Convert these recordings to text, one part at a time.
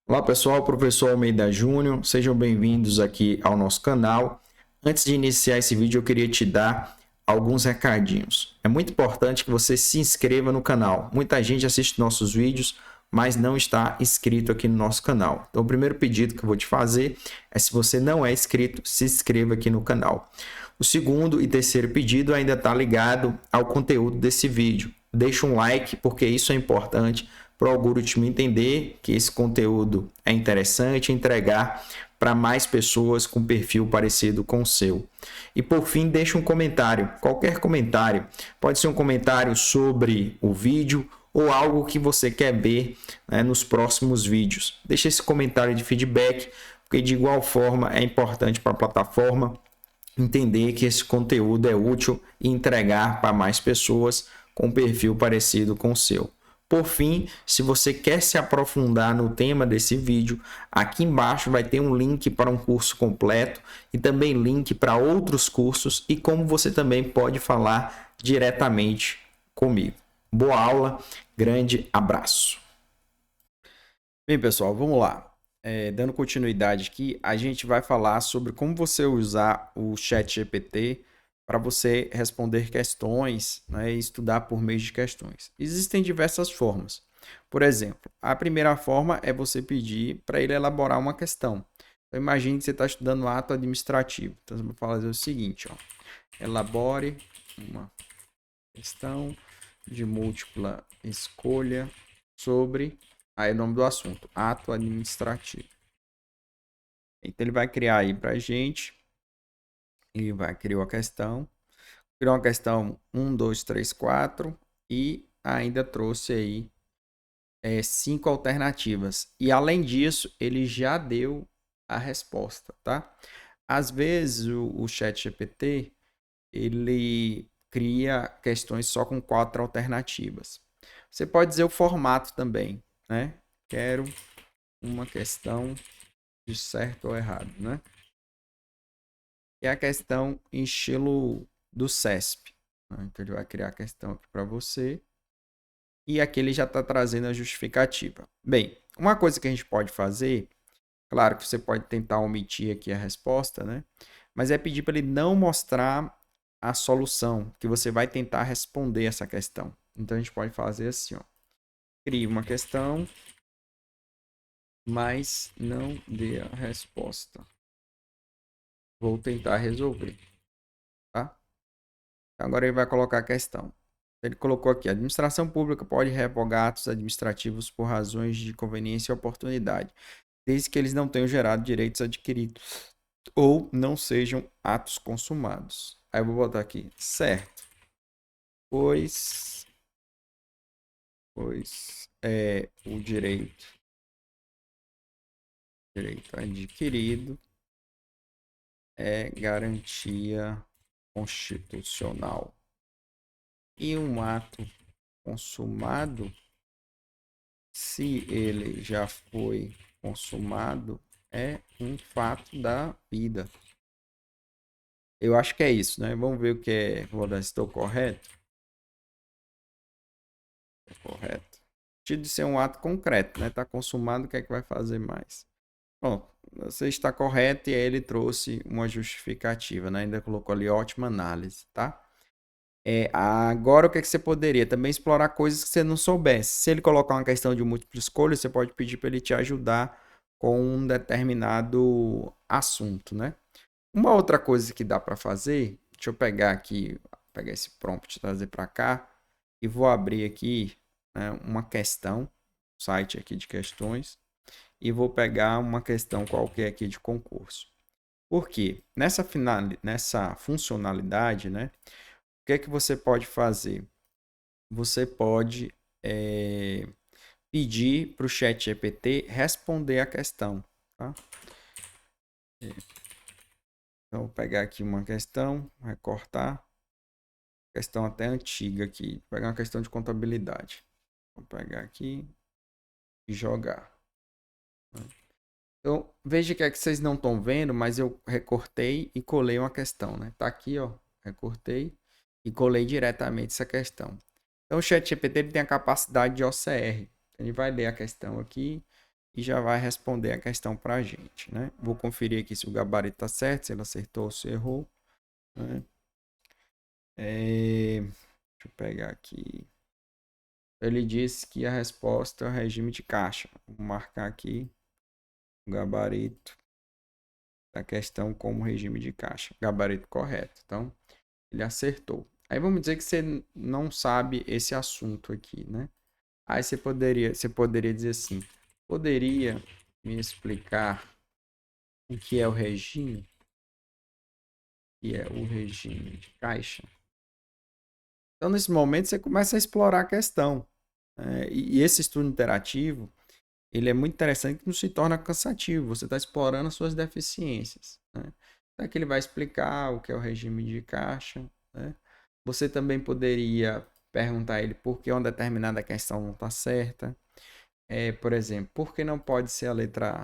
Olá pessoal, professor Almeida Júnior, sejam bem-vindos aqui ao nosso canal. Antes de iniciar esse vídeo, eu queria te dar alguns recadinhos. É muito importante que você se inscreva no canal. Muita gente assiste nossos vídeos, mas não está inscrito aqui no nosso canal. Então, o primeiro pedido que eu vou te fazer é, se você não é inscrito, se inscreva aqui no canal. O segundo e terceiro pedido ainda está ligado ao conteúdo desse vídeo. Deixa um like, porque isso é importante para o algoritmo entender que esse conteúdo é interessante e entregar para mais pessoas com perfil parecido com o seu. E por fim, deixa um comentário, qualquer comentário. Pode ser um comentário sobre o vídeo ou algo que você quer ver, né, nos próximos vídeos. Deixa esse comentário de feedback, porque de igual forma é importante para a plataforma entender que esse conteúdo é útil e entregar para mais pessoas com perfil parecido com o seu. Por fim, se você quer se aprofundar no tema desse vídeo, aqui embaixo vai ter um link para um curso completo e também link para outros cursos e como você também pode falar diretamente comigo. Boa aula, grande abraço. Bem, pessoal, vamos lá. Dando continuidade aqui, a gente vai falar sobre como você usar o ChatGPT para você responder questões, né, e estudar por meio de questões. Existem diversas formas. Por exemplo, a primeira forma é você pedir para ele elaborar uma questão. Então, imagine que você está estudando ato administrativo. Então, você vai fazer o seguinte, ó, elabore uma questão de múltipla escolha sobre, aí o nome do assunto, ato administrativo. Então ele vai criar aí para a gente, ele vai criar uma questão 1, 2, 3, 4 e ainda trouxe aí 5 alternativas. E além disso, ele já deu a resposta, tá? Às vezes o ChatGPT ele cria questões só com 4 alternativas. Você pode dizer o formato também, né? Quero uma questão de certo ou errado, né? E a questão em estilo do CESP. Né? Então ele vai criar a questão aqui para você. E aqui ele já está trazendo a justificativa. Bem, uma coisa que a gente pode fazer, claro que você pode tentar omitir aqui a resposta, né? Mas é pedir para ele não mostrar a solução, que você vai tentar responder essa questão. Então a gente pode fazer assim, ó. Crie uma questão, mas não dê a resposta. Vou tentar resolver, tá? Agora ele vai colocar a questão. Ele colocou aqui: a administração pública pode revogar atos administrativos por razões de conveniência e oportunidade, desde que eles não tenham gerado direitos adquiridos ou não sejam atos consumados. Aí eu vou botar aqui, certo, pois é o direito adquirido é garantia constitucional. E um ato consumado, se ele já foi consumado, é um fato da vida. Eu acho que é isso, né? Vamos ver o que é. Vou dar se estou correto. Correto. Tido de ser um ato concreto, né? Está consumado, o que é que vai fazer mais? Bom, você está correto e aí ele trouxe uma justificativa, né? Ainda colocou ali ótima análise, tá? Agora o que é que você poderia? Também explorar coisas que você não soubesse. Se ele colocar uma questão de múltipla escolha, você pode pedir para ele te ajudar com um determinado assunto, né? Uma outra coisa que dá para fazer, deixa eu pegar aqui, pegar esse prompt e trazer para cá e vou abrir aqui, né, uma questão, site aqui de questões, e vou pegar uma questão qualquer aqui de concurso. Por quê? Nessa funcionalidade, né, o que é que você pode fazer? Você pode pedir para o ChatGPT responder a questão, tá? Então, vou pegar aqui uma questão, recortar. Questão até antiga aqui. Vou pegar uma questão de contabilidade. Vou pegar aqui e jogar. Então, veja que é que vocês não estão vendo, mas eu recortei e colei uma questão, né? Tá aqui, ó. Recortei e colei diretamente essa questão. Então, o ChatGPT tem a capacidade de OCR. Ele vai ler a questão aqui e já vai responder a questão para a gente, né? Vou conferir aqui se o gabarito está certo, se ele acertou ou se errou, né? Deixa eu pegar aqui. Ele disse que a resposta é o regime de caixa. Vou marcar aqui o gabarito da questão como regime de caixa. Gabarito correto. Então, ele acertou. Aí vamos dizer que você não sabe esse assunto aqui, né? Aí você poderia dizer assim: poderia me explicar o que é o regime? O que é o regime de caixa? Então, nesse momento, você começa a explorar a questão. E esse estudo interativo, ele é muito interessante que não se torna cansativo. Você está explorando as suas deficiências, né? Então, aqui ele vai explicar o que é o regime de caixa, né? Você também poderia perguntar a ele por que uma determinada questão não está certa. Por exemplo, por que não pode ser a letra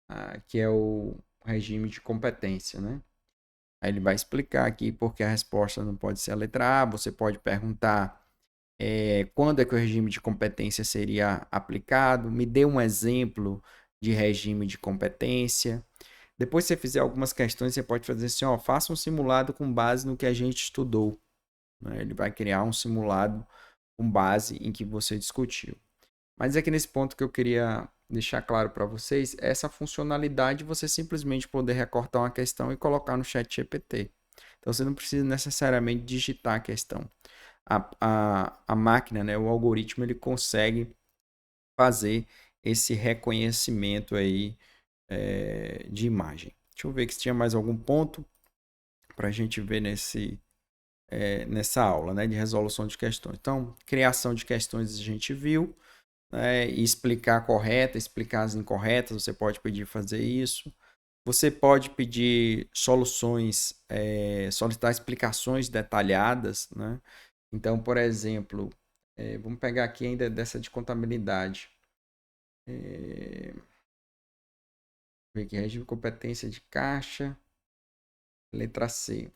A, que é o regime de competência, né? Aí ele vai explicar aqui por que a resposta não pode ser a letra A. Você pode perguntar quando é que o regime de competência seria aplicado. Me dê um exemplo de regime de competência. Depois, se você fizer algumas questões, você pode fazer assim, ó, faça um simulado com base no que a gente estudou, né? Ele vai criar um simulado com base em que você discutiu. Mas aqui nesse ponto que eu queria deixar claro para vocês, essa funcionalidade de você simplesmente poder recortar uma questão e colocar no chat GPT. Então você não precisa necessariamente digitar a questão. A máquina, né, o algoritmo, ele consegue fazer esse reconhecimento aí de imagem. Deixa eu ver se tinha mais algum ponto para a gente ver nessa aula, né, de resolução de questões. Então, criação de questões a gente viu, né, e explicar correta, explicar as incorretas, você pode pedir fazer isso. Você pode pedir soluções, solicitar explicações detalhadas, né? Então, por exemplo, vamos pegar aqui ainda dessa de contabilidade. Ver aqui, regime de competência de caixa, letra C.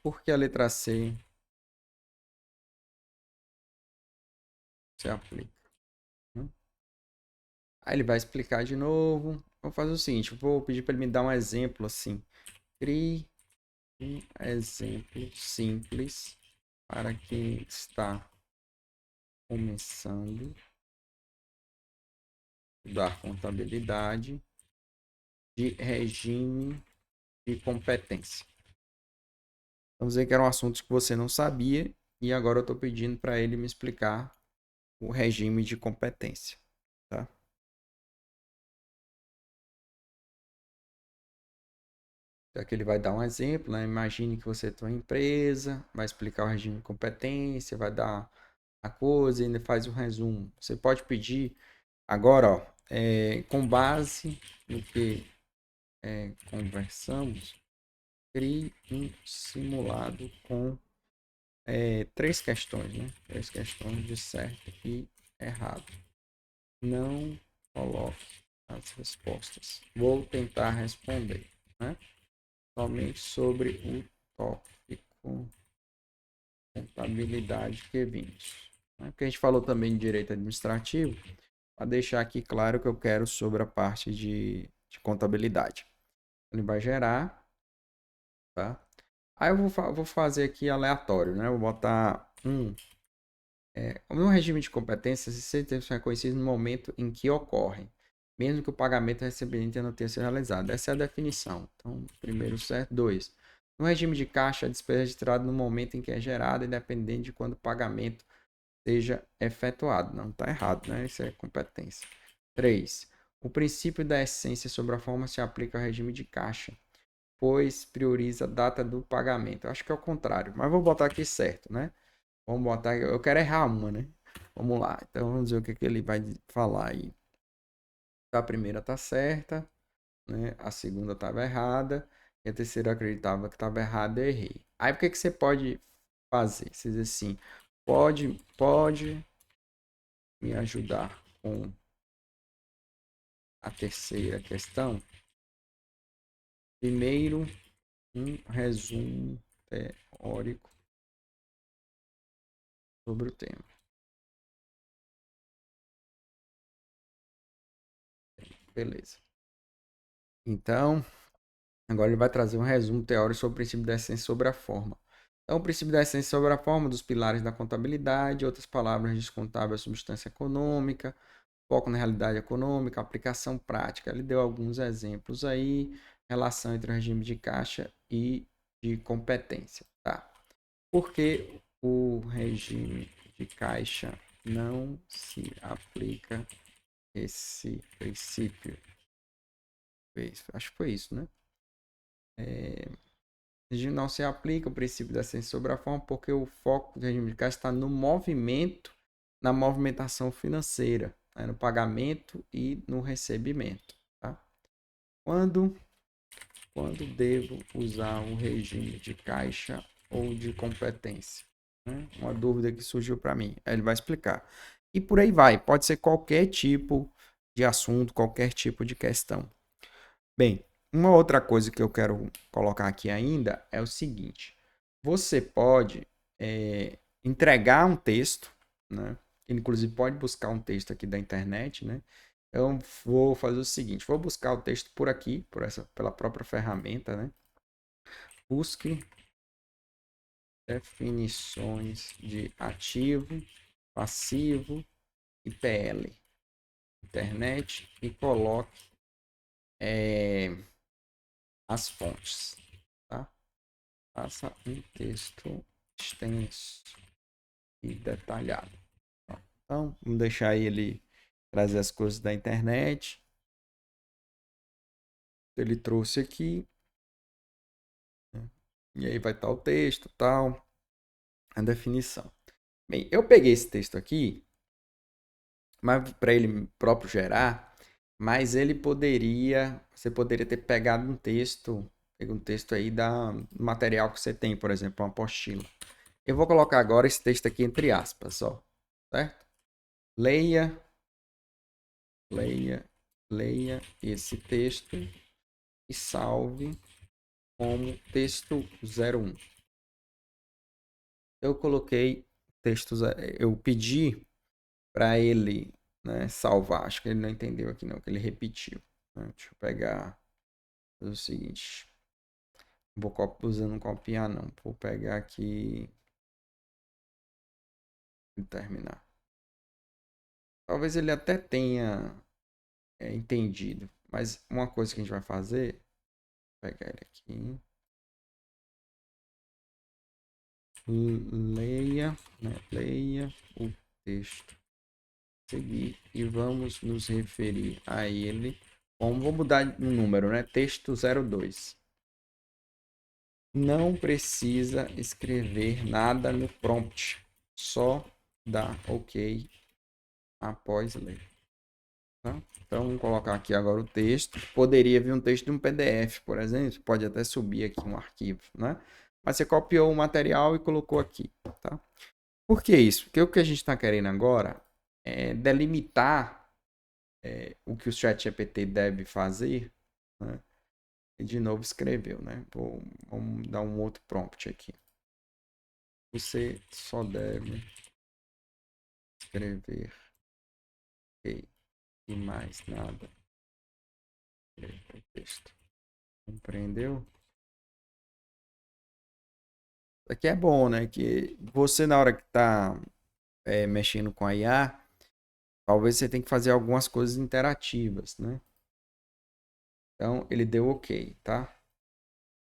Por que a letra C se aplica, né? Aí ele vai explicar de novo. Vou fazer o seguinte, vou pedir para ele me dar um exemplo assim. Crie um exemplo simples para quem está começando a estudar contabilidade de regime de competência. Vamos dizer que eram assuntos que você não sabia e agora eu estou pedindo para ele me explicar o regime de competência, tá? Então aqui ele vai dar um exemplo, né? Imagine que você tem uma empresa, vai explicar o regime de competência, vai dar a coisa e ainda faz um resumo. Você pode pedir agora, ó, com base no que conversamos, crie um simulado com três questões, né? Três questões de certo e errado. Não coloque as respostas. Vou tentar responder, né? Somente sobre o tópico contabilidade Q20. Né? Porque a gente falou também de direito administrativo, para deixar aqui claro que eu quero sobre a parte de contabilidade. Ele vai gerar, tá? Aí eu vou fazer aqui aleatório, né? Eu vou botar no regime de competências, esses itens são reconhecidos no momento em que ocorrem, mesmo que o pagamento recebente não tenha sido realizado. Essa é a definição. Então, primeiro certo. 2. No regime de caixa, a despesa é registrada no momento em que é gerada, independente de quando o pagamento seja efetuado. Não, está errado, né? Isso é competência. 3. O princípio da essência sobre a forma se aplica ao regime de caixa, pois prioriza a data do pagamento. Eu acho que é o contrário, mas vou botar aqui certo, né? Vamos botar. Eu quero errar uma, né? Vamos lá. Então vamos ver o que, que ele vai falar aí. A primeira tá certa, né? A segunda estava errada. E a terceira eu acreditava que estava errada e errei. Aí o que, que você pode fazer? Você diz assim: pode me ajudar com a terceira questão? Primeiro, um resumo teórico sobre o tema. Beleza. Então, agora ele vai trazer um resumo teórico sobre o princípio da essência sobre a forma. Então, o princípio da essência sobre a forma dos pilares da contabilidade, outras palavras, descontável a substância econômica, foco na realidade econômica, aplicação prática. Ele deu alguns exemplos aí, relação entre o regime de caixa e de competência, tá? Por que o regime de caixa não se aplica esse princípio? Acho que foi isso, né? Regime não se aplica o princípio da ciência sobre a forma porque o foco do regime de caixa está no movimento, na movimentação financeira, né? No pagamento e no recebimento. Tá? Quando devo usar o regime de caixa ou de competência? Né? Uma dúvida que surgiu para mim. Aí ele vai explicar. E por aí vai. Pode ser qualquer tipo de assunto, qualquer tipo de questão. Bem, uma outra coisa que eu quero colocar aqui ainda é o seguinte: você pode entregar um texto, né? Inclusive pode buscar um texto aqui da internet, né? Eu vou fazer o seguinte: vou buscar o texto por aqui, pela própria ferramenta, né? Busque definições de ativo, passivo e PL, internet e coloque as fontes, tá? Faça um texto extenso e detalhado. Então, vamos deixar ele trazer as coisas da internet. Ele trouxe aqui, né? E aí vai estar o texto, tal, a definição. Bem, eu peguei esse texto aqui, mas para ele próprio gerar, mas você poderia ter pegado um texto aí do material que você tem, por exemplo, uma apostila. Eu vou colocar agora esse texto aqui entre aspas, ó, certo? Leia esse texto e salve como texto 01. Eu coloquei textos, eu pedi para ele, né, salvar. Acho que ele não entendeu aqui não, que ele repetiu. Né? Deixa eu pegar o seguinte. Não vou usando copiar não. Vou pegar aqui e terminar. Talvez ele até tenha entendido. Mas uma coisa que a gente vai fazer, vou pegar ele aqui. Leia o texto seguir e vamos nos referir a ele. Bom, vou mudar o número, né? Texto 02. Não precisa escrever nada no prompt, só dá OK após ler. Tá? Então, vamos colocar aqui agora o texto. Poderia vir um texto de um PDF, por exemplo. Pode até subir aqui um arquivo, né? Mas você copiou o material e colocou aqui, tá? Por que isso? Porque o que a gente está querendo agora é delimitar o que o ChatGPT deve fazer, né? E de novo escreveu, né? Vamos dar um outro prompt aqui. Você só deve escrever OK e mais nada. O texto. Compreendeu? Isso aqui é bom, né? Que você na hora que está mexendo com a IA, talvez você tenha que fazer algumas coisas interativas, né? Então, ele deu OK, tá?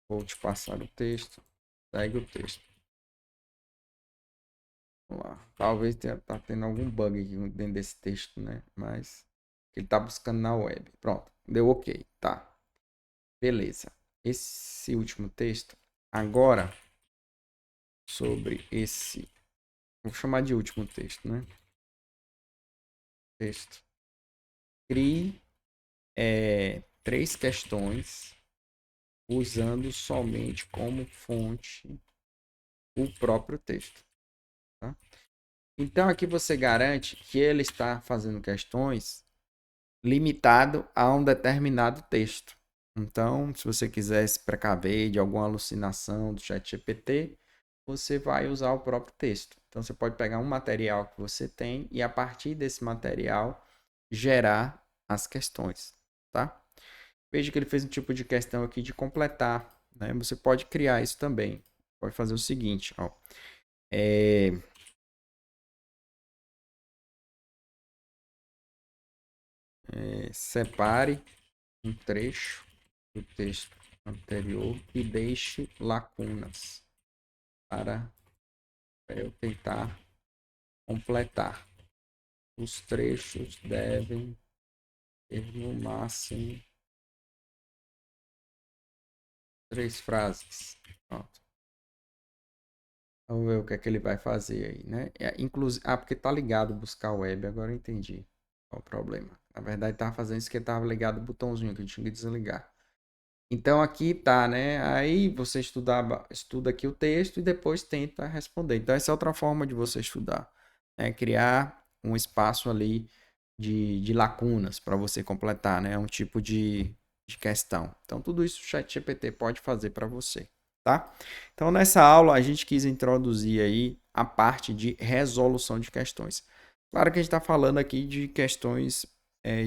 Vou te passar o texto. Segue o texto. Vamos lá. Talvez tá tendo algum bug aqui dentro desse texto, né? Mas ele tá buscando na web. Pronto. Deu OK, tá? Beleza. Esse último texto, agora, sobre esse... Vou chamar de último texto, né? Texto. Crie 3 questões usando somente como fonte o próprio texto. Tá? Então, aqui você garante que ele está fazendo questões limitado a um determinado texto. Então, se você quiser se precaver de alguma alucinação do ChatGPT, você vai usar o próprio texto. Então, você pode pegar um material que você tem e, a partir desse material, gerar as questões, tá? Veja que ele fez um tipo de questão aqui de completar, né? Você pode criar isso também. Pode fazer o seguinte, ó. Separe um trecho do texto anterior e deixe lacunas para eu tentar completar. Os trechos devem ter no máximo 3 frases. Pronto. Vamos ver o que é que ele vai fazer aí, né? Inclusive, porque tá ligado buscar web, agora eu entendi qual o problema. Na verdade, tava fazendo isso porque tava ligado o botãozinho que eu tinha que desligar. Então aqui tá, né? Aí você estuda aqui o texto e depois tenta responder. Então essa é outra forma de você estudar, né? Criar um espaço ali de lacunas para você completar, né? Um tipo de questão. Então tudo isso o ChatGPT pode fazer para você, tá? Então nessa aula a gente quis introduzir aí a parte de resolução de questões. Claro que a gente está falando aqui de questões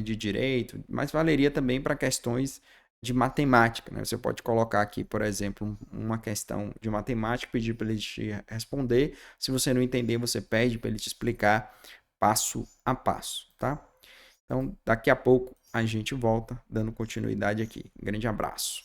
de direito, mas valeria também para questões de matemática, né? Você pode colocar aqui, por exemplo, uma questão de matemática, pedir para ele te responder. Se você não entender, você pede para ele te explicar passo a passo, tá? Então, daqui a pouco a gente volta dando continuidade aqui. Um grande abraço.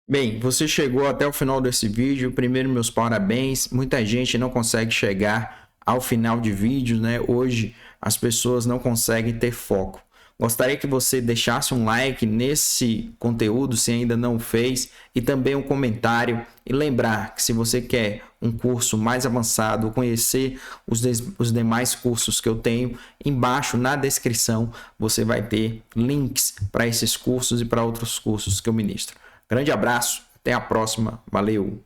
Bem, você chegou até o final desse vídeo. Primeiro, meus parabéns. Muita gente não consegue chegar ao final de vídeos, né? Hoje as pessoas não conseguem ter foco. Gostaria que você deixasse um like nesse conteúdo, se ainda não fez, e também um comentário. E lembrar que se você quer um curso mais avançado, conhecer os demais cursos que eu tenho, embaixo na descrição você vai ter links para esses cursos e para outros cursos que eu ministro. Grande abraço, até a próxima, valeu!